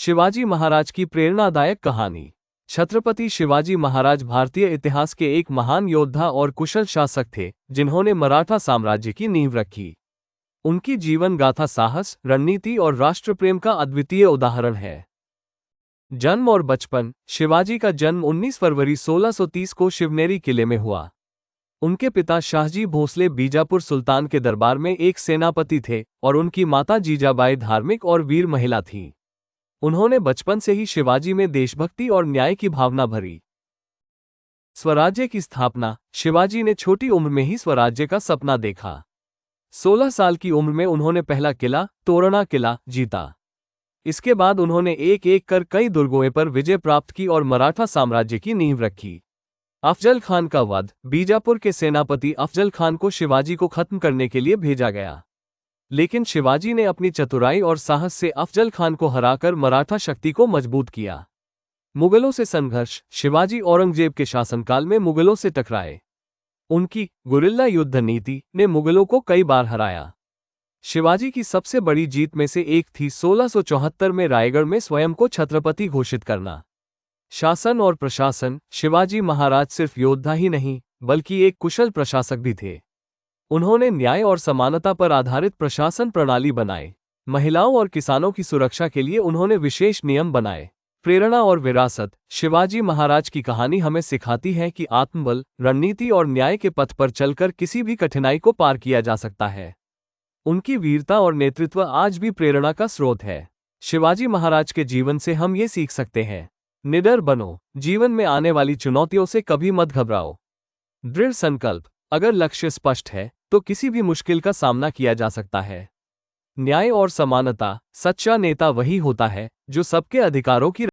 शिवाजी महाराज की प्रेरणादायक कहानी। छत्रपति शिवाजी महाराज भारतीय इतिहास के एक महान योद्धा और कुशल शासक थे, जिन्होंने मराठा साम्राज्य की नींव रखी। उनकी जीवन गाथा साहस, रणनीति और राष्ट्रप्रेम का अद्वितीय उदाहरण है। जन्म और बचपन। शिवाजी का जन्म 19 फरवरी 1630 को शिवनेरी किले में हुआ। उनके पिता शाहजी भोसले बीजापुर सुल्तान के दरबार में एक सेनापति थे और उनकी माता जीजाबाई धार्मिक और वीर महिला थीं। उन्होंने बचपन से ही शिवाजी में देशभक्ति और न्याय की भावना भरी। स्वराज्य की स्थापना। शिवाजी ने छोटी उम्र में ही स्वराज्य का सपना देखा। 16 साल की उम्र में उन्होंने पहला किला, तोरणा किला, जीता। इसके बाद उन्होंने एक एक कर कई दुर्गों पर विजय प्राप्त की और मराठा साम्राज्य की नींव रखी। अफजल खान का वध। बीजापुर के सेनापति अफजल खान को शिवाजी को खत्म करने के लिए भेजा गया, लेकिन शिवाजी ने अपनी चतुराई और साहस से अफजल खान को हराकर मराठा शक्ति को मजबूत किया। मुगलों से संघर्ष। शिवाजी औरंगजेब के शासनकाल में मुगलों से टकराए। उनकी गुरिल्ला युद्ध नीति ने मुगलों को कई बार हराया। शिवाजी की सबसे बड़ी जीत में से एक थी 1674 में रायगढ़ में स्वयं को छत्रपति घोषित करना। शासन और प्रशासन। शिवाजी महाराज सिर्फ योद्धा ही नहीं, बल्कि एक कुशल प्रशासक भी थे। उन्होंने न्याय और समानता पर आधारित प्रशासन प्रणाली बनाए। महिलाओं और किसानों की सुरक्षा के लिए उन्होंने विशेष नियम बनाए। प्रेरणा और विरासत। शिवाजी महाराज की कहानी हमें सिखाती है कि आत्मबल, रणनीति और न्याय के पथ पर चलकर किसी भी कठिनाई को पार किया जा सकता है। उनकी वीरता और नेतृत्व आज भी प्रेरणा का स्रोत है। शिवाजी महाराज के जीवन से हम ये सीख सकते हैं। निडर बनो। जीवन में आने वाली चुनौतियों से कभी मत घबराओ। दृढ़ संकल्प। अगर लक्ष्य स्पष्ट है तो किसी भी मुश्किल का सामना किया जा सकता है। न्याय और समानता। सच्चा नेता वही होता है जो सबके अधिकारों की